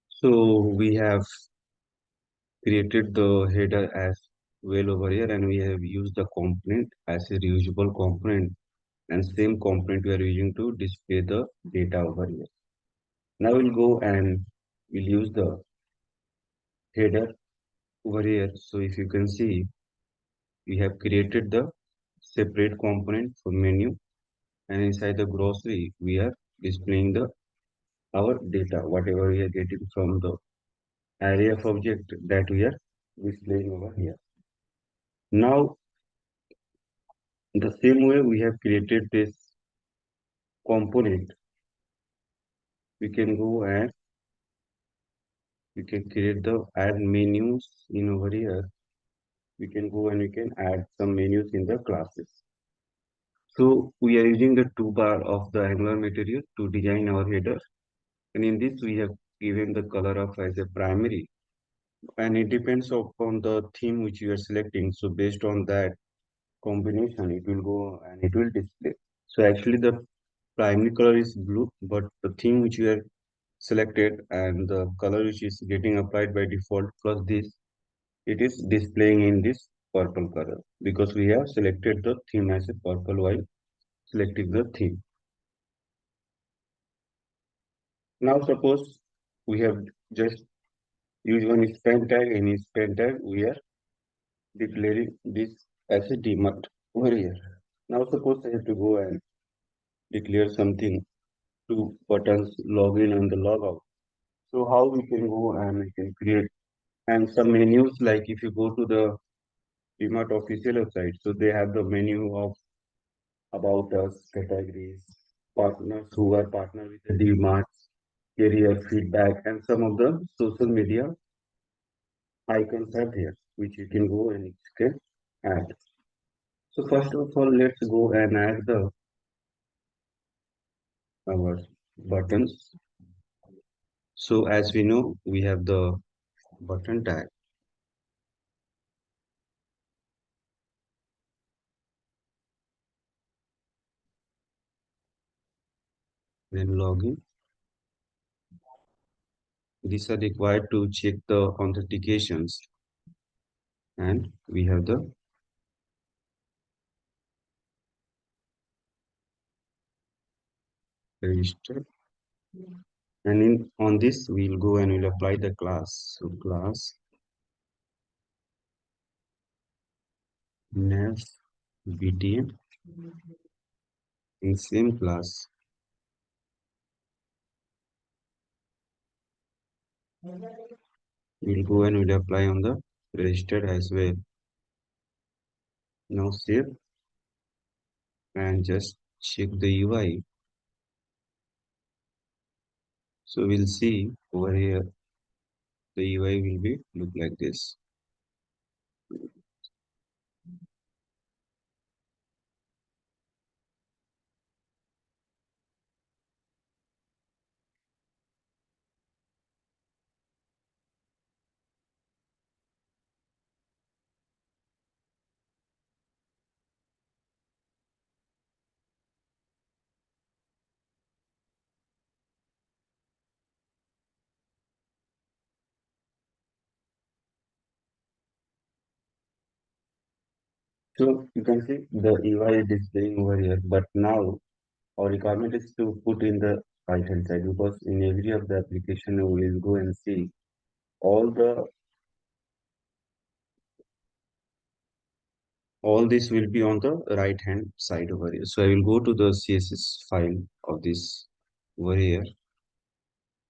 So we have created the header as well over here, and we have used the component as a reusable component, and same component we are using to display the data over here. Now we'll go and we'll use the header over here. So if you can see, we have created the separate component for menu, and inside the grocery we are displaying the our data, whatever we are getting from the array of object that we are displaying over here. Now, the same way we have created this component, we can go and we can create the add menus in over here. We can go and we can add some menus in the classes. So we are using the toolbar of the Angular material to design our header. And in this, we have given the color of as a primary. And it depends upon the theme which you are selecting. So based on that combination, it will go and it will display. So actually the primary color is blue, but the theme which you have selected and the color which is getting applied by default plus this, it is displaying in this purple color because we have selected the theme as a purple while selecting the theme. Now suppose we have just used one span tag, and span tag we are declaring this as a demat over here. Now suppose I have to go and declare something to buttons login and the logout. So how we can go and we can create and some menus, like if you go to the DMart official website, so they have the menu of about us, categories, partners who are partner with the DMart, career feedback, and some of the social media icons are there, which you can go and you can add. So first of all, let's go and add the our buttons. So as we know, we have the button tag, then login. These are required to check the authentications, and we have the register. And in on this, we'll go and we'll apply the class. So class nav btn in same class. We'll go and we'll apply on the register as well. Now save and just check the UI. So we'll see over here the UI will be look like this. So you can see the UI is displaying over here, but now our requirement is to put in the right hand side because in every of the application we will go and see all this will be on the right hand side over here. So I will go to the CSS file of this over here,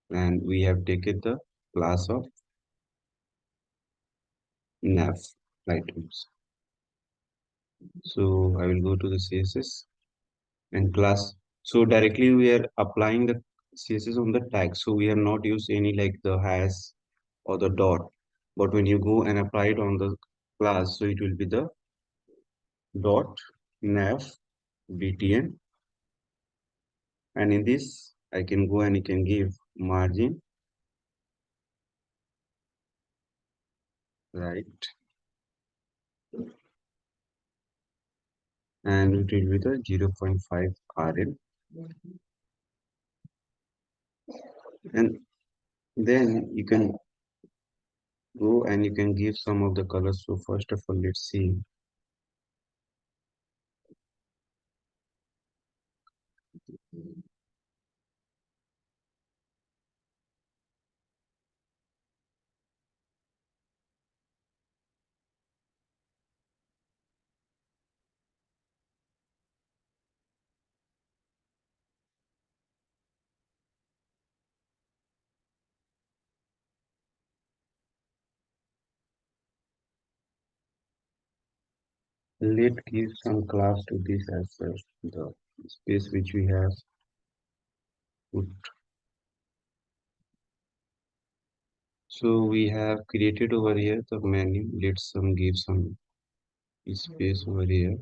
and we have taken the class of nav items. So I will go to the CSS and class. So directly we are applying the CSS on the tag. So we have not used any like the hash or the dot. But when you go and apply it on the class, so it will be the dot nav btn, and in this I can go and I can give margin right, and it will be the 0.5 rm, And then you can go and you can give some of the colors. So first of all, let's see. Let's give some class to this as well. The space which we have put. So we have created over here the menu. Let's give some space over here.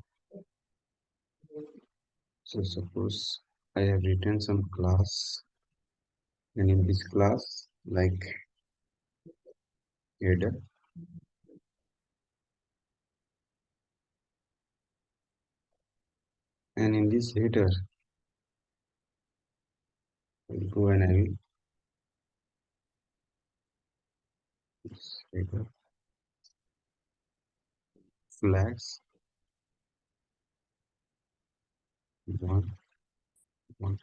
So suppose I have written some class, and in this class, like header, and in this header, I will go and I will this header flags one one.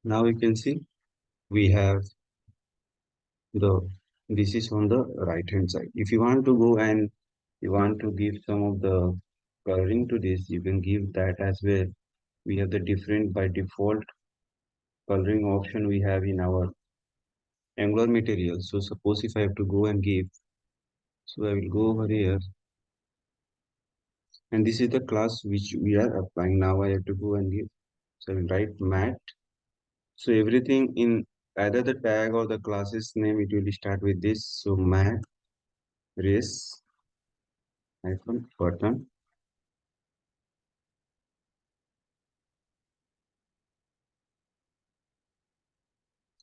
Now you can see we have the this is on the right hand side. If you want to go and you want to give some of the coloring to this, you can give that as well. We have the different by default coloring option we have in our Angular material. So suppose if I have to go and give, so I will go over here, and this is the class which we are applying. Now I have to go and give. So I will write mat. So everything in either the tag or the class's name, it will start with this. So mat race hyphen button,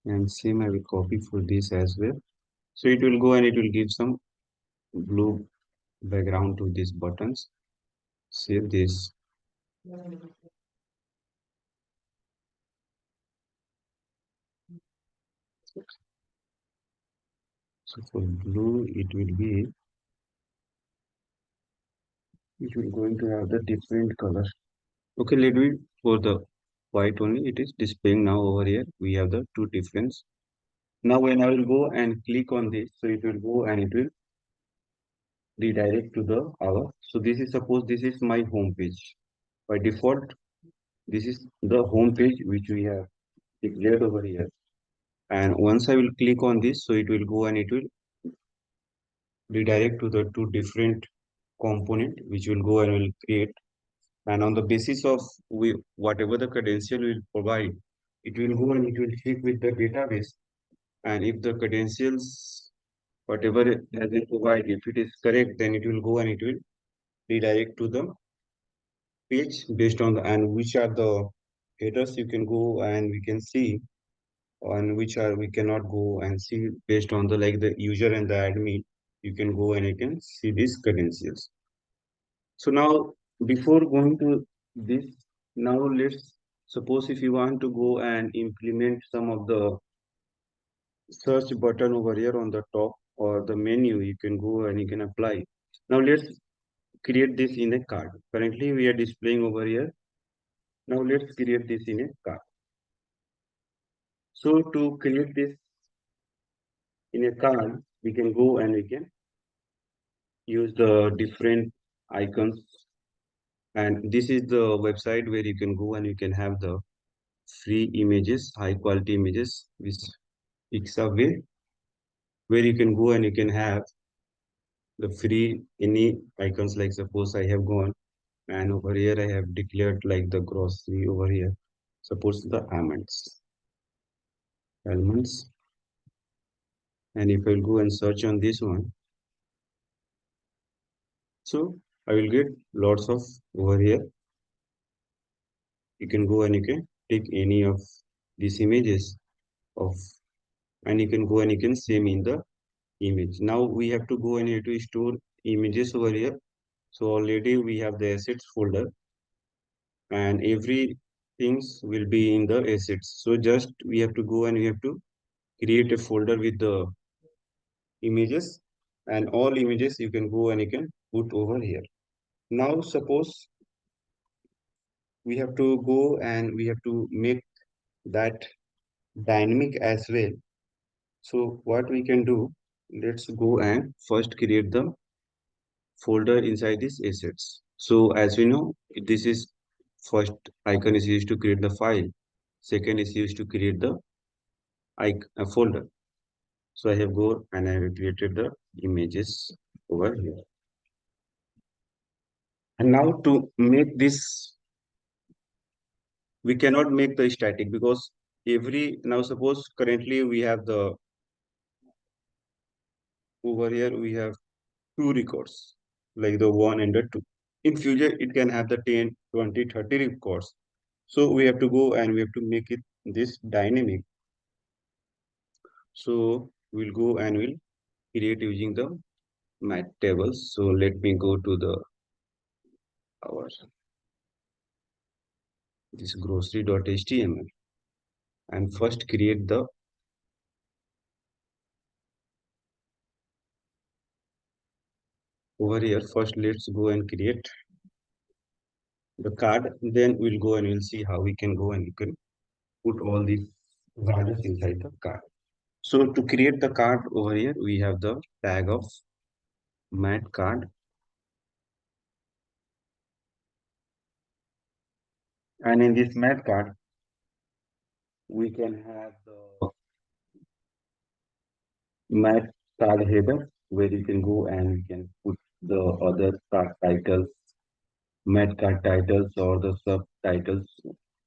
and same I will copy for this as well. So it will go and it will give some blue background to these buttons. Save this. So for blue, it will going to have the different color. Okay, let me for the white only. It is displaying now over here. We have the two difference. Now when I will go and click on this, so it will go and it will redirect to the our. So this is suppose this is my home page. By default, this is the home page which we have declared over here. And once I will click on this, so it will go and it will redirect to the two different component which will go and will create. And on the basis of whatever the credential will provide, it will go and it will check with the database. And if the credentials, whatever it has been provided, if it is correct, then it will go and it will redirect to the page based on the and which are the headers you can go and we can see on which are we cannot go and see based on the like the user and the admin. You can go and you can see these credentials. So now, before going to this, now let's suppose if you want to go and implement some of the search button over here on the top or the menu, you can go and you can apply. Now let's create this in a card. Currently we are displaying over here. Now let's create this in a card. So to create this in a card, we can go and we can use the different icons. And this is the website where you can go and you can have the free images, high quality images with Pixabay, where you can go and you can have the free any icons. Like suppose I have gone and over here I have declared like the grocery over here. Suppose the almonds, and if I'll go and search on this one, so I will get lots of over here. You can go and you can take any of these images of, and you can go and you can save in the image. Now we have to go and you have to store images over here. So already we have the assets folder. and every things will be in the assets. So just we have to go and we have to create a folder with the images, and all images you can go and you can put over here. Now suppose we have to go and we have to make that dynamic as well. So what we can do, let's go and first create the folder inside these assets. So as we know, this is first icon is used to create the file. Second is used to create the folder. So I have go and I have created the images over here. And now to make this, we cannot make the static because every now suppose currently we have the over here we have two records like the one and the two. In future it can have the 10, 20, 30 records. So we have to go and we have to make it this dynamic. So we'll go and we'll create using the mat tables. So let me go to the our this grocery.html and first create the over here. First let's go and create the card. Then we'll go and we'll see how we can go and we can put all these values inside the card. So to create the card over here, we have the tag of mat card, and in this mat card we can have the mat card header where you can go and you can put the other card titles, mat card titles or the subtitles.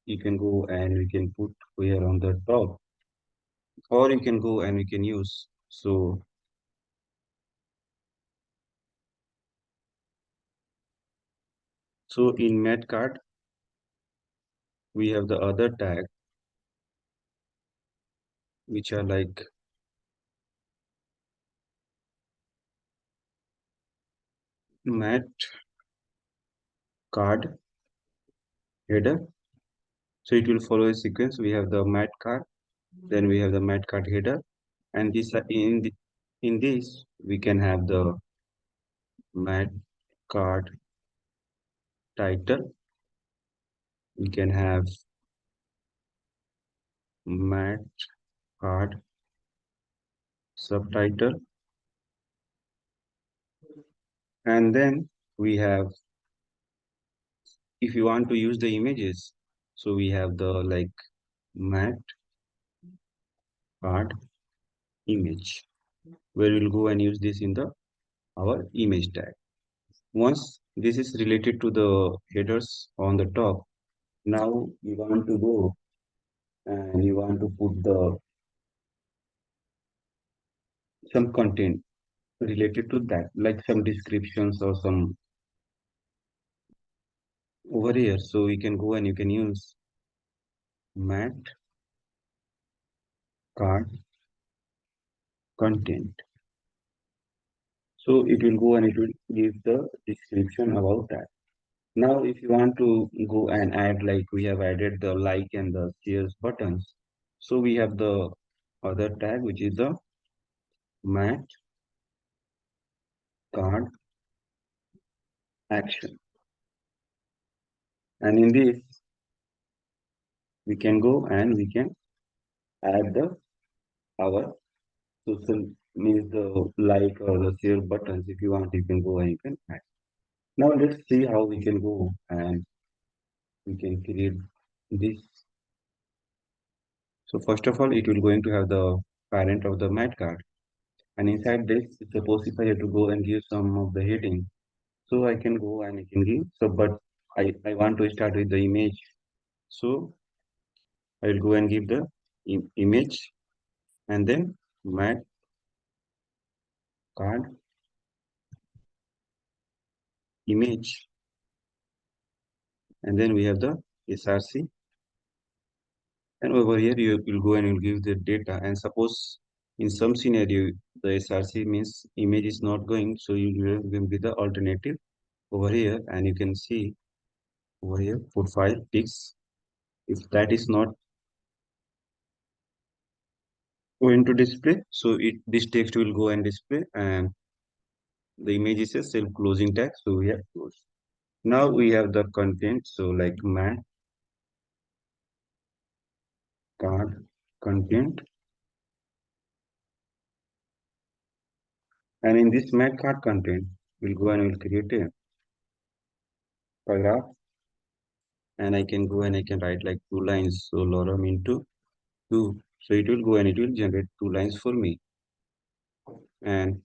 You can go and we can put here on the top, or you can go and we can use. So in mat card we have the other tag which are like mat card header. So it will follow a sequence. We have the mat card, then we have the mat card header, and in this we can have the mat card title. We can have mat card subtitle, and then we have if you want to use the images, so we have the like mat card image, where we'll go and use this in the our image tag. Once this is related to the headers on the top, now you want to go and you want to put the some content related to that, like some descriptions or some over here. So you can go and you can use mat card content. So it will go and it will give the description about that. Now, if you want to go and add, like we have added the like and the shares buttons. So we have the other tag, which is the mat card action. And in this, we can go and we can add the our social means the like or the share buttons. If you want, you can go and you can add. Now let's see how we can go and we can create this. So first of all, it will going to have the parent of the mat card. And inside this, suppose if I have to go and give some of the heading, so I can go and I can give. So, but I want to start with the image. So I will go and give the image and then mat card image. And then we have the SRC. And over here, you will go and you'll give the data. And suppose in some scenario, the SRC means image is not going. So you will give the alternative over here. And you can see over here, put file pics. If that is not going to display, so this text will go and display, and the image is a self closing tag, so we have closed. Now we have the content, so like mat card content, and in this mat card content, we'll go and we'll create a paragraph, and I can go and I can write like 2 lines. So lorem into 2, so it will go and it will generate 2 lines for me. And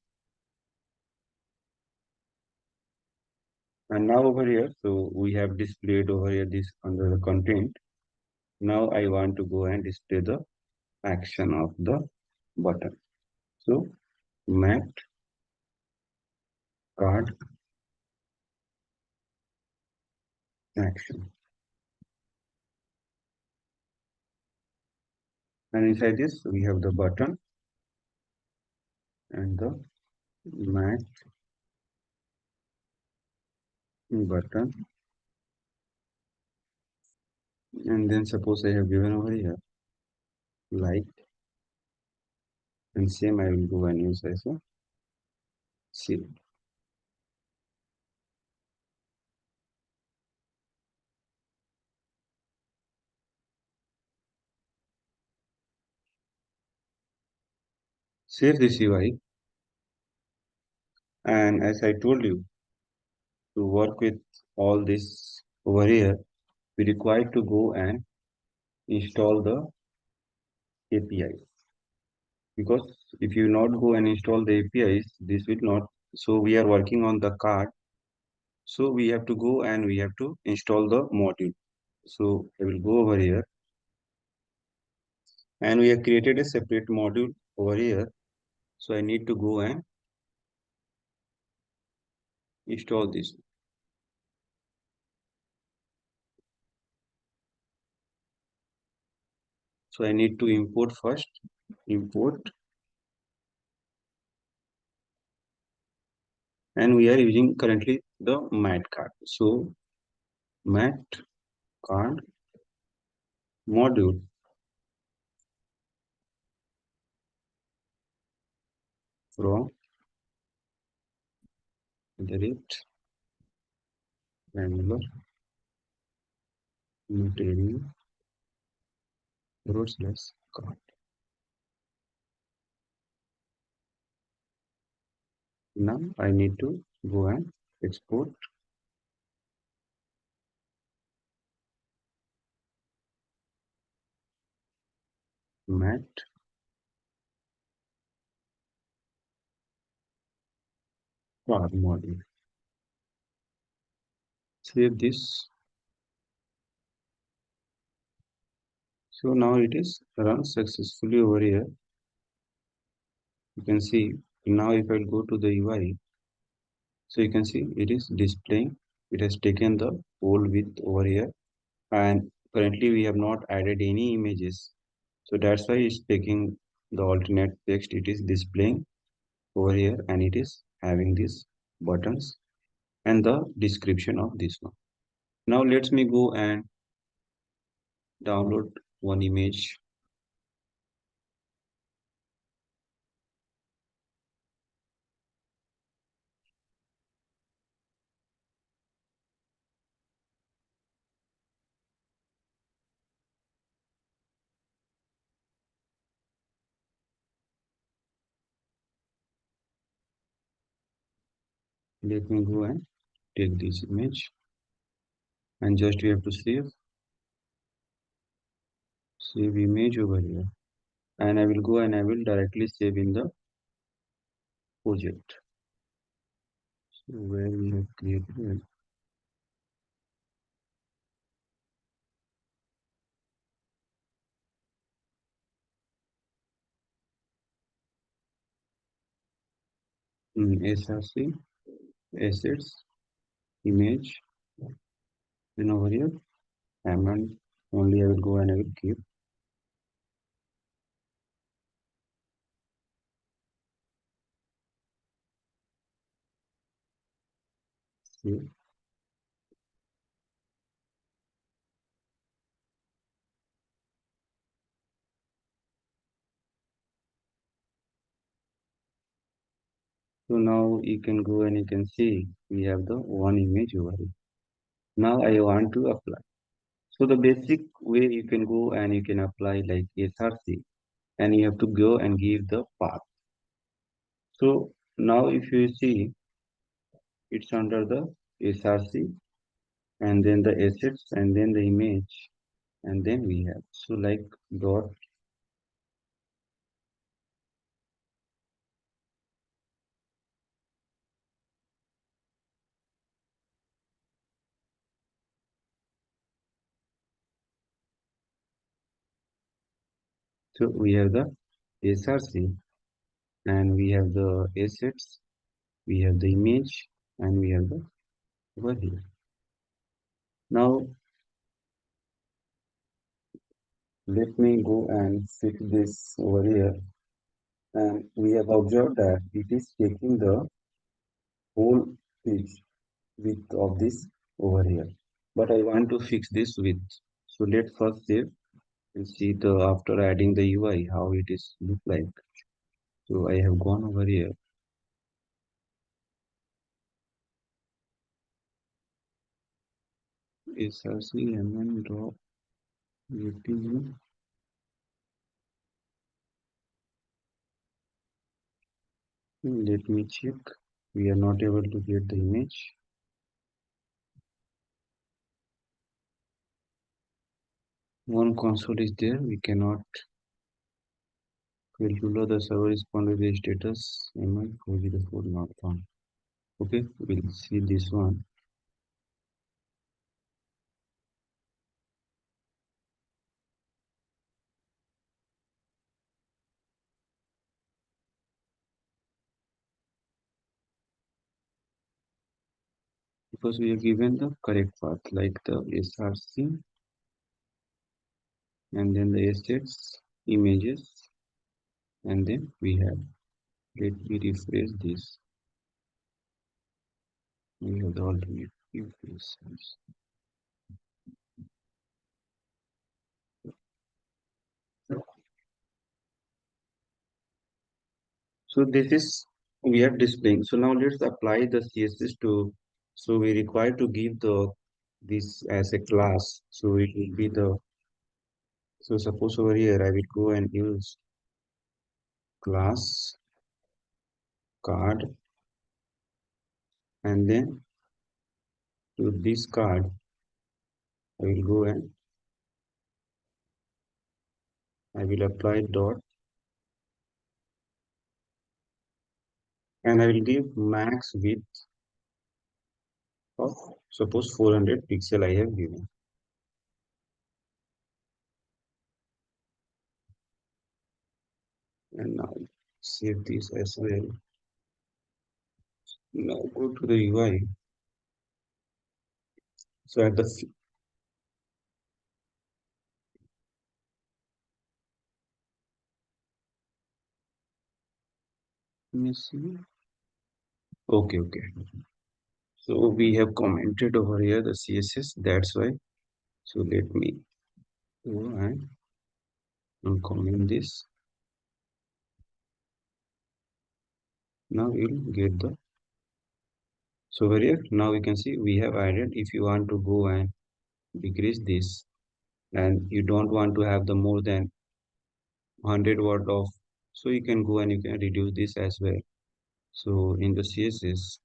now over here, so we have displayed over here this under the content. Now I want to go and display the action of the button. So mat card action. And inside this, we have the button and the mat button. And then suppose I have given over here like, and same I will go and use as a seal. Save this UI. And as I told you, to work with all this over here, we require to go and install the API. Because if you not go and install the APIs, this will not. So we are working on the card. So we have to go and we have to install the module. So I will go over here, and we have created a separate module over here. So I need to go and install this. So I need to import first, import, and we are using currently the mat card. So mat card module from the rate granular material road slash card. Now I need to go and export mat card module. Save this. So now it is run successfully over here. You can see now if I go to the UI, so you can see it is displaying. It has taken the whole width over here, and currently we have not added any images. So that's why it's taking the alternate text. It is displaying over here, and it is having these buttons and the description of this one. Now let me go and download one image. Let me go and take this image, and just we have to save image over here, and I will go and I will directly save in the project. So where we have created SRC assets image, then over here, and only I will go and I will keep save. So now you can go and you can see we have the one image over here. Now I want to apply. So the basic way you can go and you can apply like SRC, and you have to go and give the path. So now if you see it's under the SRC and then the assets and then the image and then we have so like dot. So we have the SRC and we have the assets, we have the image and we have the over here. Now let me go and fix this over here, and we have observed that it is taking the whole page width of this over here. But I want to fix this width. So let's first save and see the after adding the UI how it is look like. So I have gone over here. srcmn drop UTM. Let me check. We are not able to get the image. One console is there. We cannot calculate the server responded with status. MI404 not found. Okay, we'll see this one. Because we are given the correct path like the SRC and then the assets, images, and then we have. Let me refresh this. We have the alternate refresh. So this is we are displaying. So now let's apply the CSS to. So we require to give the this as a class. So it will be the. So suppose over here I will go and use class card, and then to this card I will go and I will apply dot, and I will give max width of suppose 400 pixel I have given. And now save this as well. Now go to the UI. So at the let me see. Okay, okay. So we have commented over here the CSS. That's why. So let me go and uncomment this. Now you'll get the. So over here now we can see we have added. If you want to go and decrease this, and you don't want to have the more than 100 word of, so you can go and you can reduce this as well. So in the CSS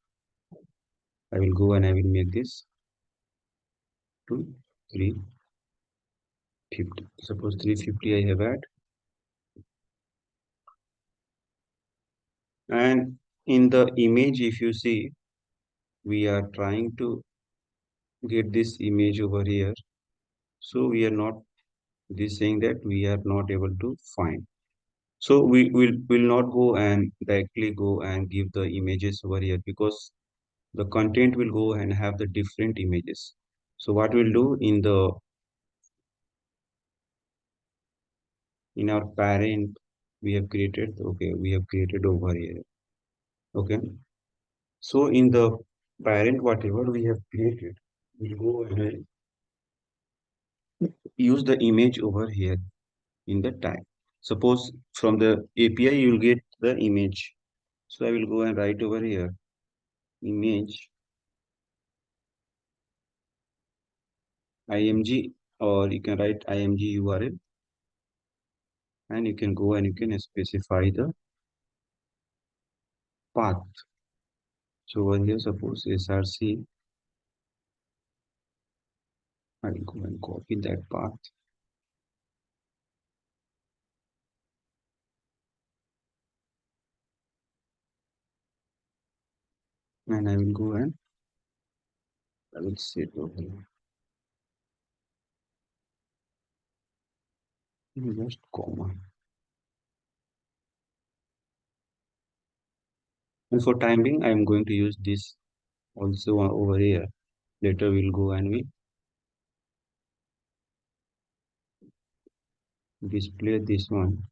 I will go and I will make this to 350. Suppose 350 I have add, and in the image if you see we are trying to get this image over here. So we are not this saying that we are not able to find. So we will not go and directly go and give the images over here because the content will go and have the different images. So what we'll do in our parent we have created, okay, we have created over here. Okay. So in the parent whatever we have created, we'll go and use the image over here in the tag. Suppose from the API you will get the image. So I will go and write over here image img, or you can write img URL, and you can go and you can specify the path. So over here, suppose src, I will go and copy that path, and I will go and I will save over here. Just comma. And for time being, I am going to use this also over here. Later we'll go and we display this one.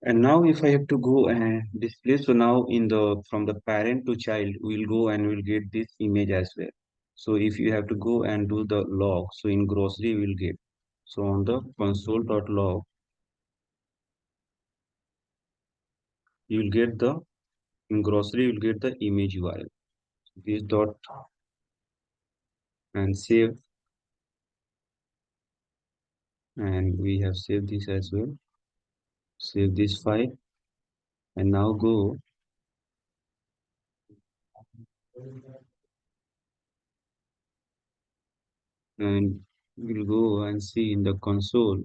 And now if I have to go and display, so now in the from the parent to child, we'll go and we'll get this image as well. So if you have to go and do the log, so in grocery we'll get. So on the console.log, you'll get the in grocery you'll get the image URL. This dot and save, and we have saved this as well. Save this file, and now go and we'll go and see in the console.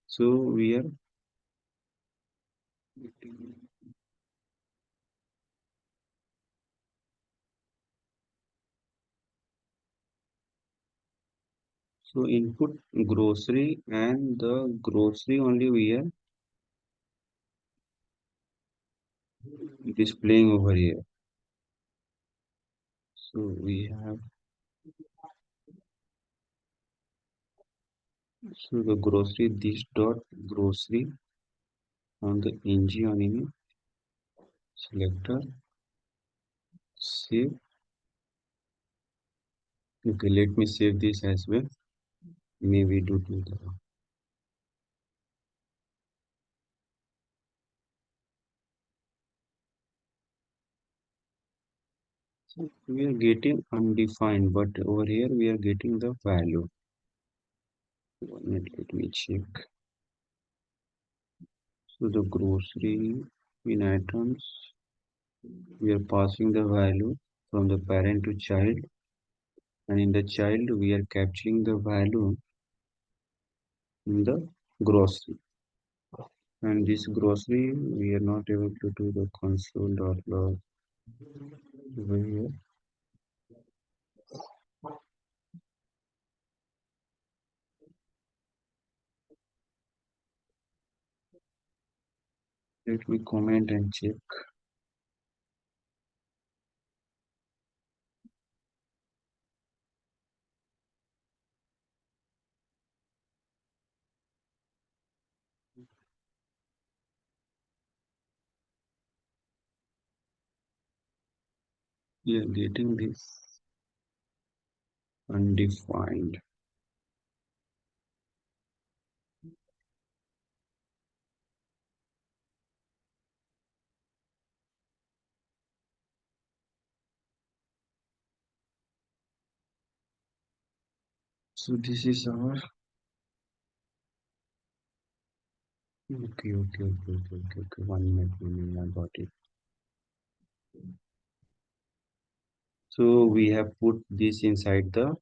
So we are so input grocery, and the grocery only we are displaying over here. So we have, so the grocery, this dot grocery on the ng on image selector, save. Okay, let me save this as well. Maybe do to the, so we are getting undefined, but over here we are getting the value. 1 minute, let me check. So the grocery in items, we are passing the value from the parent to child, and in the child we are capturing the value in the grocery. And this grocery we are not able to do the console.log over here. Let me comment and check. We are getting this undefined. So this is our, okay. 1 minute, I got it. So we have put this inside the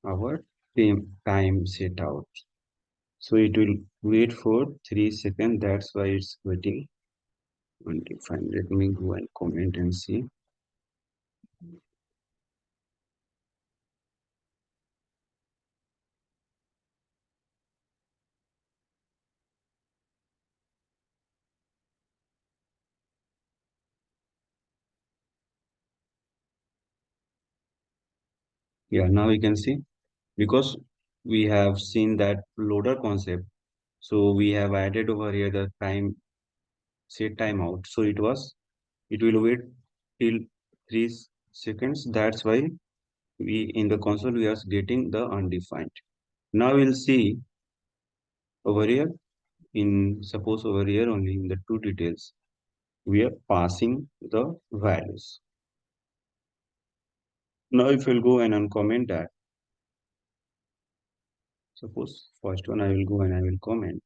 our time set out. So it will wait for 3 seconds. That's why it's waiting undefined. Let me go and comment and see. Yeah, now you can see, because we have seen that loader concept. So we have added over here the time, set timeout. So it will wait till 3 seconds. That's why we in the console we are getting the undefined. Now we'll see over here in suppose over here only in the two details we are passing the values. Now if we'll go and uncomment that, suppose first one I will go and I will comment,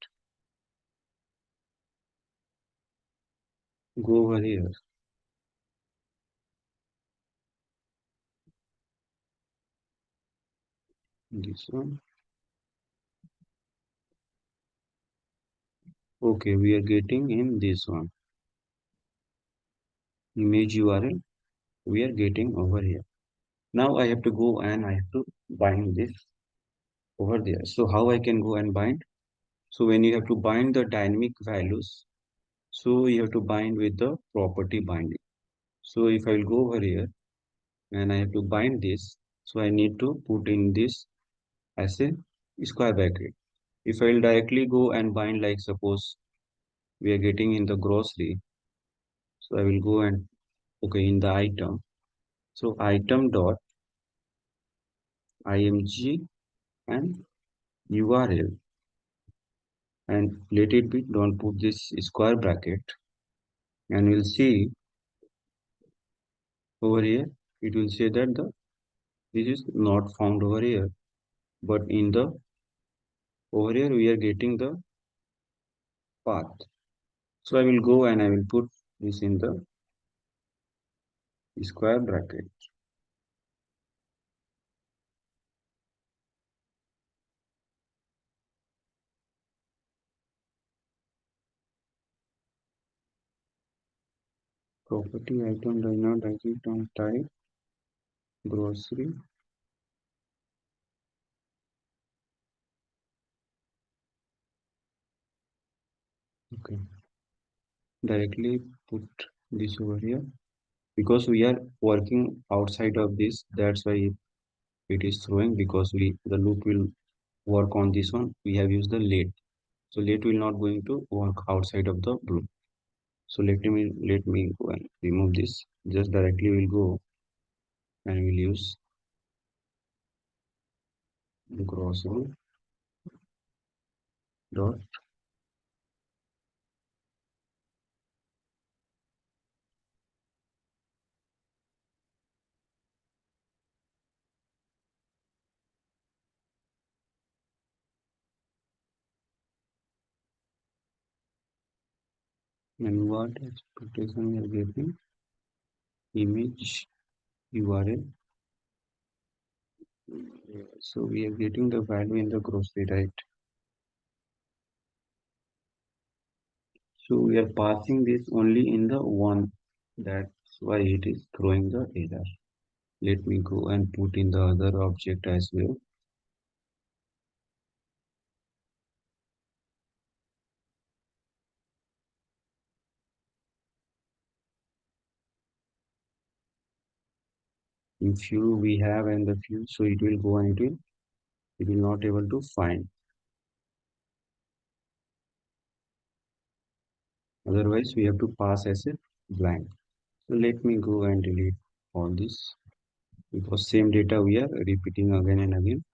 go over here, this one. Okay, we are getting in this one image URL we are getting over here. Now I have to go and I have to bind this over there. So how I can go and bind? So when you have to bind the dynamic values, so you have to bind with the property binding. So if I will go over here and I have to bind this, so I need to put in this as a square bracket. If I will directly go and bind, like suppose we are getting in the grocery, so I will go and okay in the item. So item dot img and URL, and let it be, don't put this square bracket, and we'll see over here it will say that the this is not found over here, but in the over here we are getting the path. So I will go and I will put this in the square bracket. Property item does not exist on type grocery. Okay, directly put this over here because we are working outside of this. That's why it is throwing, because we the loop will work on this one. We have used the late, so late will not going to work outside of the loop. So let me go and remove this. Just directly will go and we'll use grocery dot. And what expectation we are getting? Image URL. So we are getting the value in the grocery, right? So we are passing this only in the one. That's why it is throwing the error. Let me go and put in the other object as well. In few we have and the few, so it will go and it will not able to find. Otherwise we have to pass as a blank. So let me go and delete all this because same data we are repeating again and again.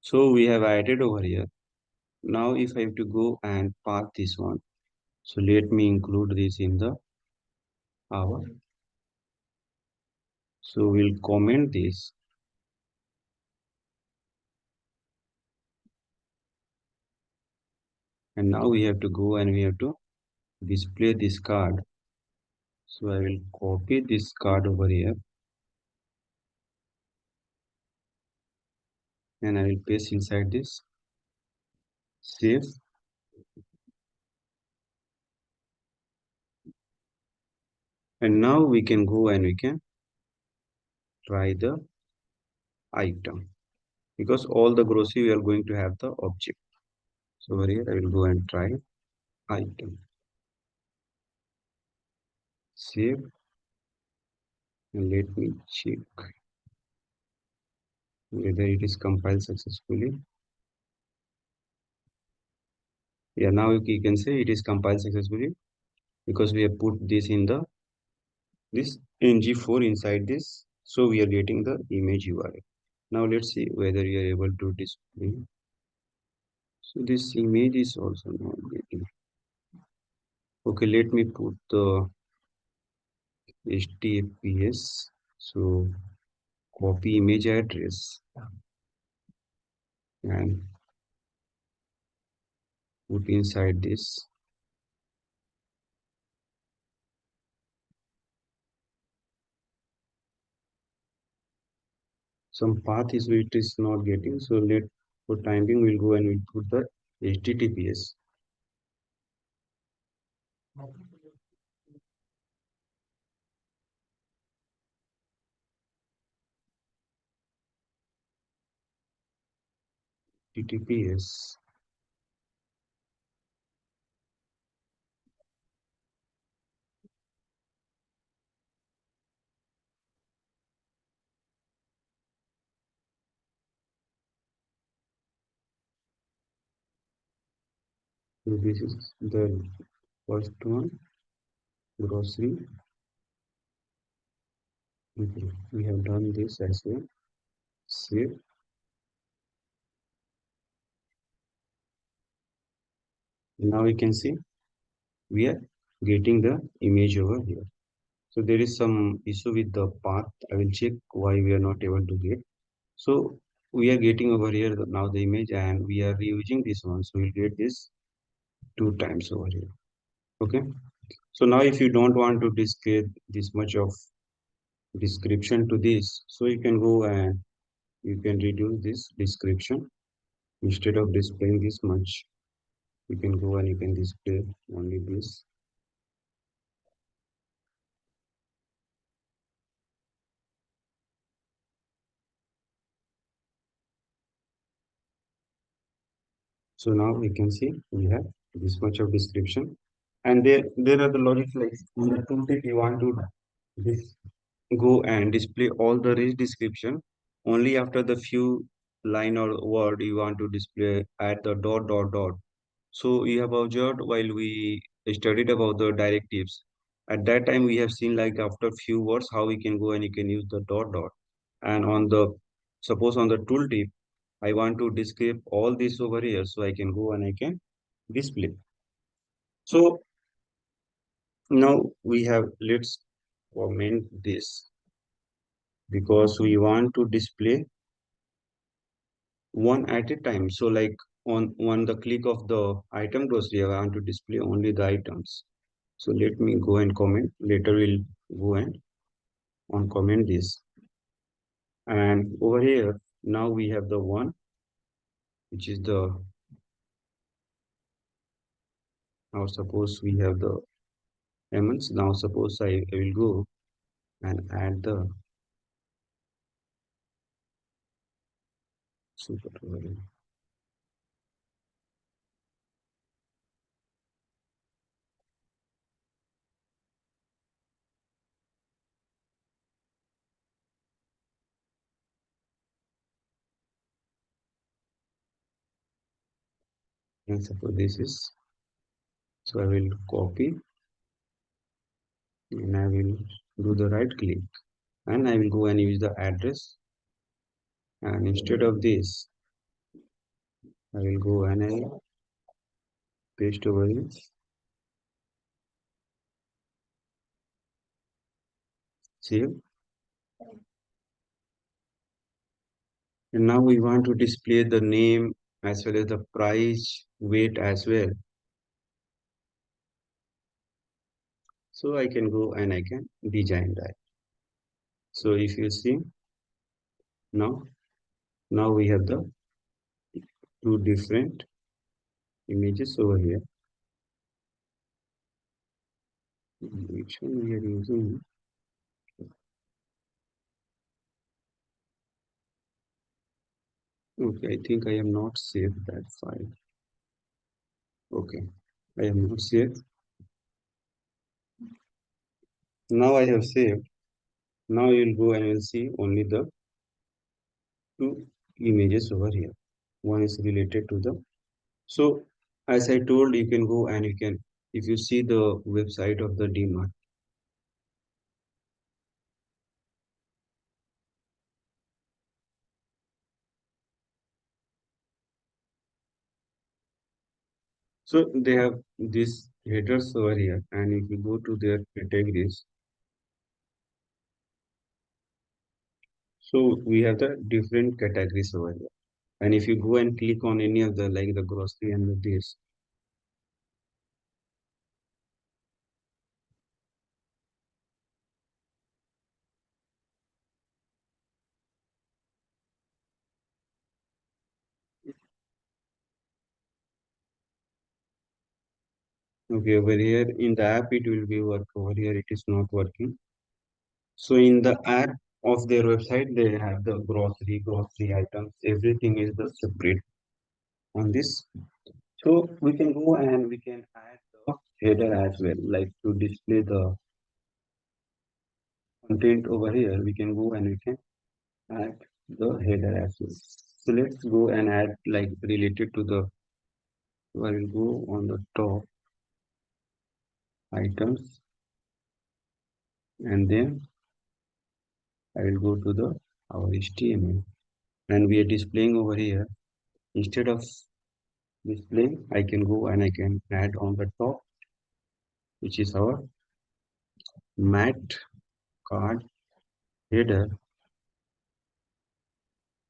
So we have added over here. Now if I have to go and path this one, so let me include this in the our. So we'll comment this, and now we have to go and we have to display this card. So I will copy this card over here and I will paste inside this, save, and now we can go and we can try the item, because all the grocery we are going to have the object. So over here I will go and try item, save, and let me check whether it is compiled successfully. Yeah, now you can say it is compiled successfully because we have put this in the this ng4 inside this, so we are getting the image URL. Now let's see whether you are able to display. So this image is also not getting. Okay, let me put the HTTPS. So copy image address and put inside this. Some path is which is not getting. So let for time being we'll go and we'll put the HTTPS. HTTPS. So this is the first one, grocery. Okay, we have done this as well. Save. Now we can see we are getting the image over here. So there is some issue with the path. I will check why we are not able to get. So we are getting over here now the image and we are reusing this one. So we'll get this two times over here. Okay. So now if you don't want to display this much of description to this, so you can go and you can reduce this description. Instead of displaying this much, you can go and you can display only this. So now we can see we have this much of description. And there are the logic like in the tooltip you want to this go and display all the rich description. Only after the few line or word you want to display at the dot dot dot. So you have observed while we studied about the directives. At that time we have seen like after few words how we can go and you can use the dot dot. And on the suppose on the tooltip I want to describe all this over here, so I can go and I can display. So now we have let's comment this because we want to display one at a time. So like on the click of the item glossary, I want to display only the items. So let me go and comment. Later we'll go and on comment this. And over here now we have the one which is the now suppose we have the elements. Now suppose I will go and add the super tutorial. And suppose this is so I will copy and I will do the right click and I will go and use the address and instead of this I will go and I paste over here save and now we want to display the name as well as the price weight as well, so I can go and I can design that. So if you see now we have the two different images over here. Which one we are using? Okay, I think I am not saved that file. Okay, I am not saved. Now I have saved. Now you'll go and you'll see only the two images over here. One is related to the. So as I told, you can go and you can, if you see the website of the DMart. So they have these headers over here, and if you go to their categories, so we have the different categories over here. And if you go and click on any of the like the grocery and this, okay, over here in the app it will be work. Over here it is not working. So in the app of their website, they have the grocery items. Everything is the separate on this. So we can go and we can add the header as well, like to display the content over here. We can go and we can add the header as well. So let's go and add like related to the. So I will go on the top items and then I will go to the our HTML and we are displaying over here. Instead of displaying, I can go and I can add on the top, which is our mat card header.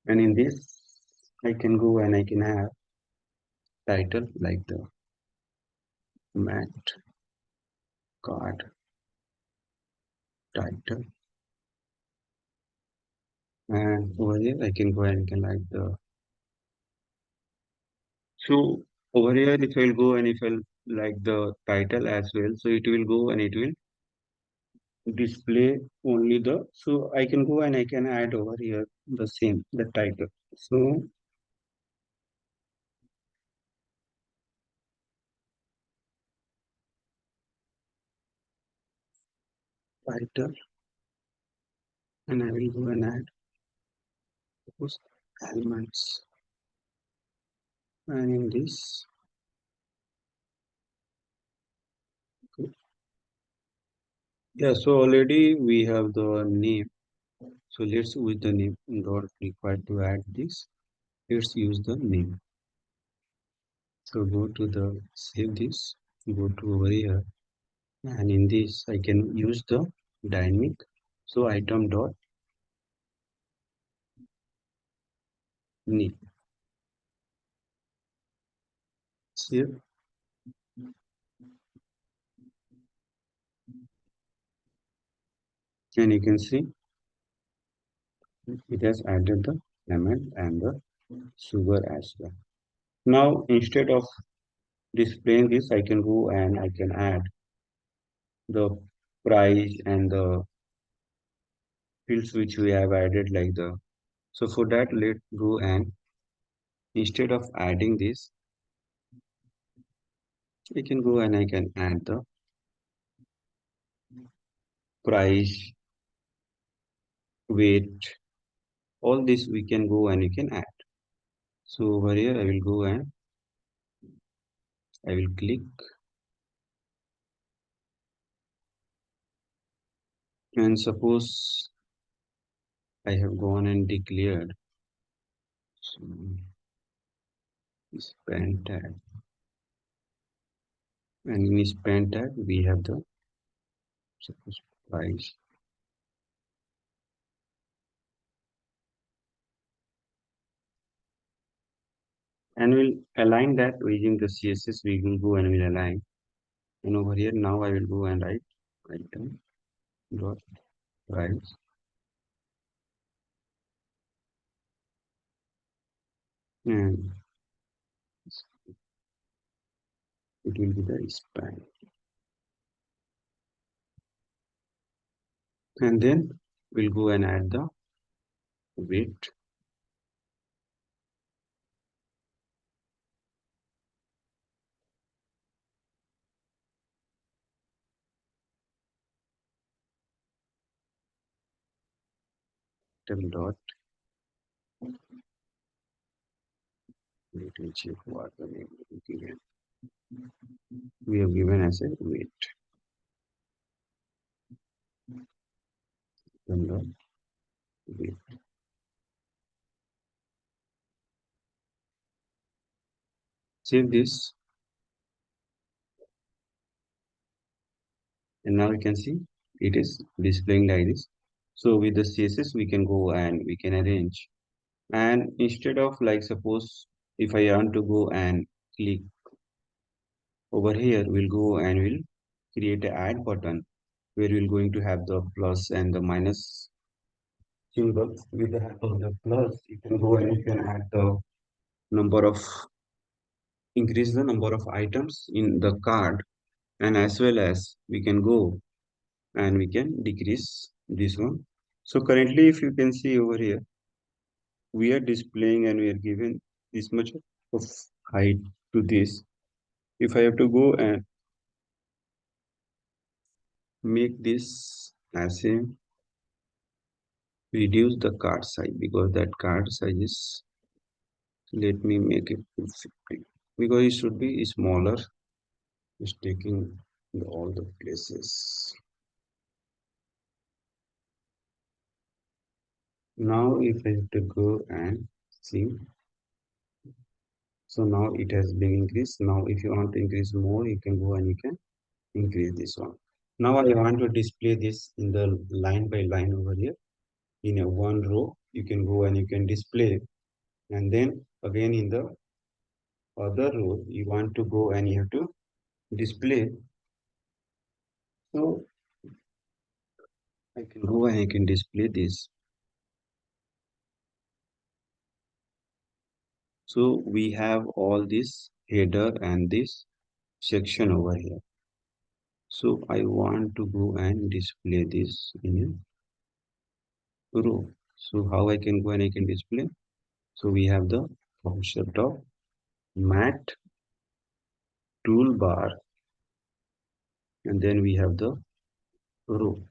And in this, I can go and I can have title like the mat card title. And over here, I can go and can like the. So over here, if I'll go and if I'll like the title as well, so it will go and it will display only the. So I can go and I can add over here the same, the title. So title and I will go and add those elements. And in this, yeah, so already we have the name. So let's use the name. Not required to add this. Let's use the name. So go to the save this. Go to over here, and in this I can use the dynamic. So item dot name. Save, and you can see it has added the lemon and the sugar as well. Now instead of displaying this, I can go and I can add the price and the fields which we have added like the. So for that, let's go and instead of adding this, I can go and I can add the price, weight, all this we can go and you can add. So over here, I will go and I will click and suppose I have gone and declared so spend tag and in spend tag we have the suppose price and we'll align that using the CSS. We will go and we'll align. And over here now I will go and write item dot price and it will be the span. And then we'll go and add the weight item dot. Let me check what the name we given. We have given as a weight. Item dot weight. Save this, and now you can see it is displaying like this. So with the CSS, we can go and we can arrange. And instead of like suppose if I want to go and click over here, we'll go and we'll create a add button where we're going to have the plus and the minus symbol. With the help of the plus, you can go and you can add the number of increase the number of items in the card, and as well as we can go and we can decrease this one. So currently if you can see over here, we are displaying and we are given this much of height to this. If I have to go and make this as a reduce the card size, because that card size is, let me make it 250 because it should be smaller. It's taking all the places. Now if I have to go and see, so now it has been increased. Now if you want to increase more, you can go and you can increase this one. Now I want to display this in the line by line over here in a one row. You can go and you can display, and then again in the other row you want to go and you have to display. So I can go and I can display this. So we have all this header and this section over here. So I want to go and display this in a row. So how I can go and I can display? So we have the concept of mat toolbar, and then we have the row,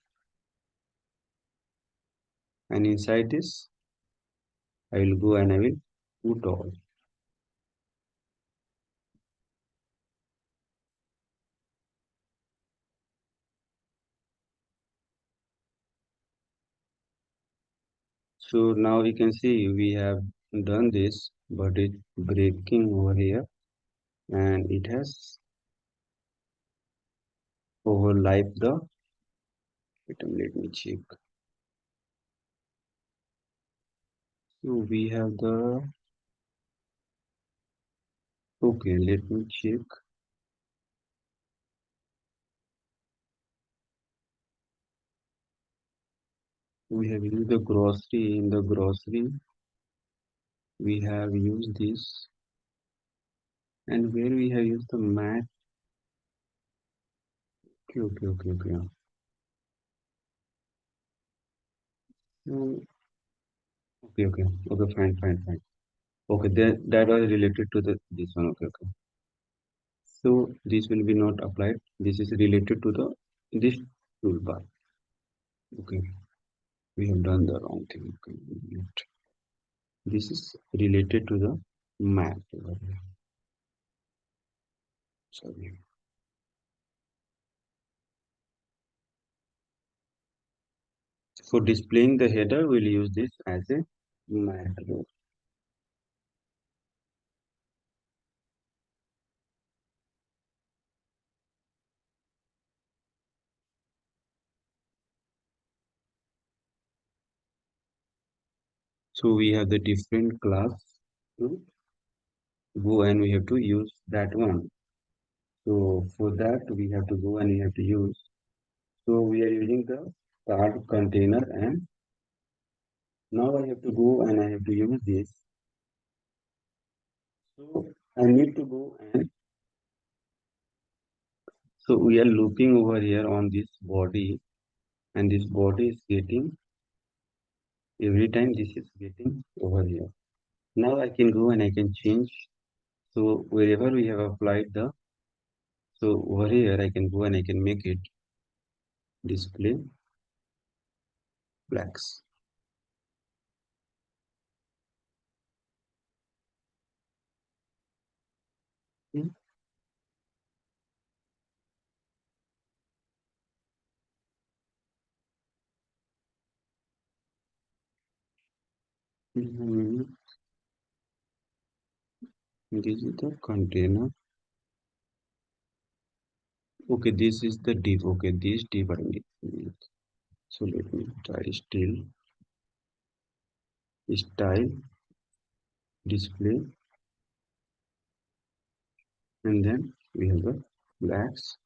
and inside this I will go and I will put all. So now you can see we have done this, but it breaking over here and it has overlapped the item. Let me check. So we have the, okay, let me check. We have used the grocery. In the grocery we have used this, and where we have used the mat. Okay. Hmm, okay, fine. Okay, that was related to the this one. Okay. So this will be not applied. This is related to the this toolbar. Okay, we have done the wrong thing. Okay, this is related to the map. Sorry. For displaying the header, we'll use this as a map. So we have the different class to go and we have to use that one. So for that we have to go and we have to use. So we are using the card container, and now I have to go and I have to use this. So I need to go and so we are looping over here on this body, and this body is getting every time this is getting over here. Now I can go and I can change. So wherever we have applied the, so over here I can go and I can make it display blacks. Mhm. This is the container. Okay, this is the div. Okay, this div I need. So let me try style, display, and then we have the blacks.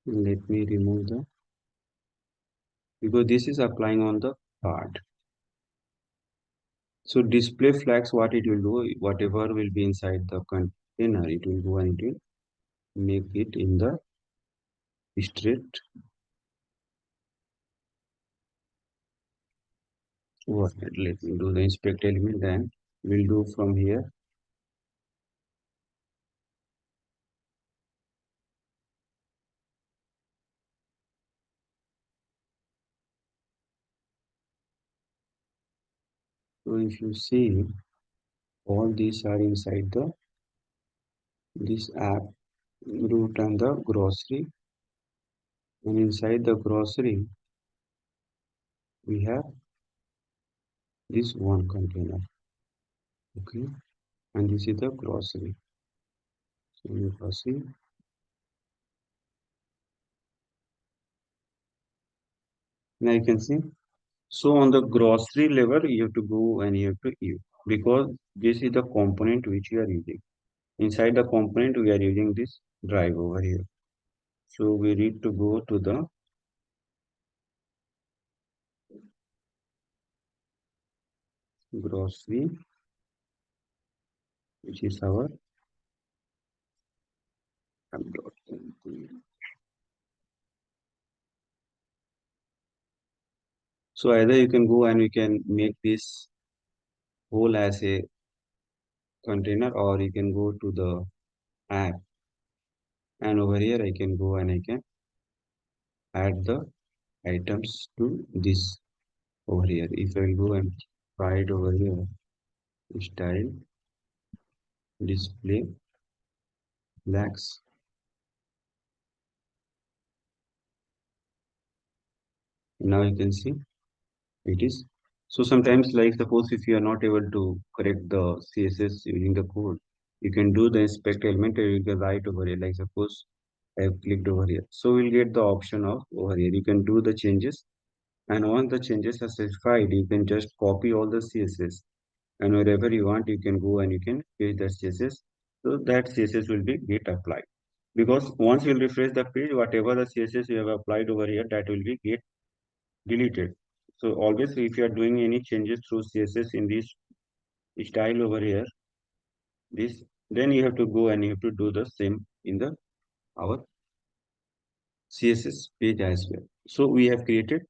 Let me remove the, because this is applying on the card. So display flags, what it will do, whatever will be inside the container, it will go and it will make it in the straight overhead. Let me do the inspect element, then we'll do from here. So if you see, all these are inside the this app root and the grocery, and inside the grocery we have this one container. Okay, and this is the grocery. So you can see, now you can see. So on the grocery level, you have to go and you have to use, because this is the component which you are using. Inside the component, we are using this drive over here. So we need to go to the grocery, which is our so either you can go and you can make this whole as a container, or you can go to the app, and over here I can go and I can add the items to this over here. If I go and try it over here, style, display, blacks. Now you can see it is. So sometimes, like suppose if you are not able to correct the CSS using the code, you can do the inspect element and you can write over here. Like suppose I have clicked over here. So we'll get the option of over here. You can do the changes, and once the changes are specified, you can just copy all the CSS, and wherever you want, you can go and you can paste that CSS. So that CSS will be get applied. Because once you refresh the page, whatever the CSS you have applied over here, that will be get deleted. So always if you are doing any changes through CSS in this style over here, this then you have to go and you have to do the same in the our CSS page as well. So we have created.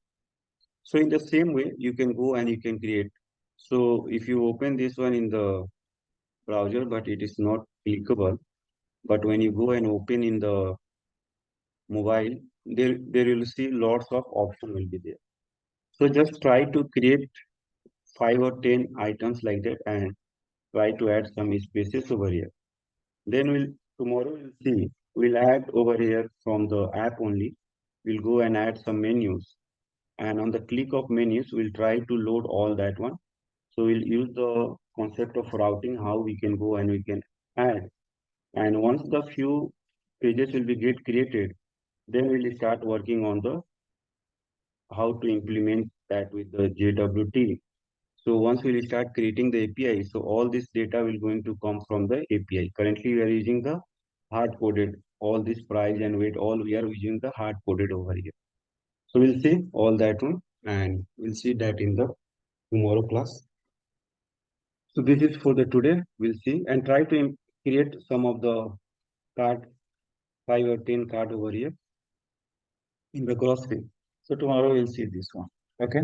So in the same way, you can go and you can create. So if you open this one in the browser, but it is not clickable. But when you go and open in the mobile, there you will see lots of option will be there. So just try to create 5 or 10 items like that and try to add some spaces over here. Then we'll tomorrow we'll see. We'll add over here from the app only. We'll go and add some menus. And on the click of menus, we'll try to load all that one. So we'll use the concept of routing, how we can go and we can add. And once the few pages will be get created, then we'll start working on the how to implement that with the JWT. So once we'll start creating the API, so all this data will going to come from the API. Currently, we are using the hard coded. All this price and weight, all we are using the hard coded over here. So we'll see all that one, and we'll see that in the tomorrow class. So this is for the today. We'll see and try to create some of the card, 5 or 10 card over here in the grocery. So tomorrow we'll see this one. Okay.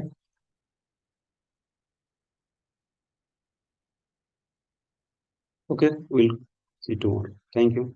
Okay. We'll see tomorrow. Thank you.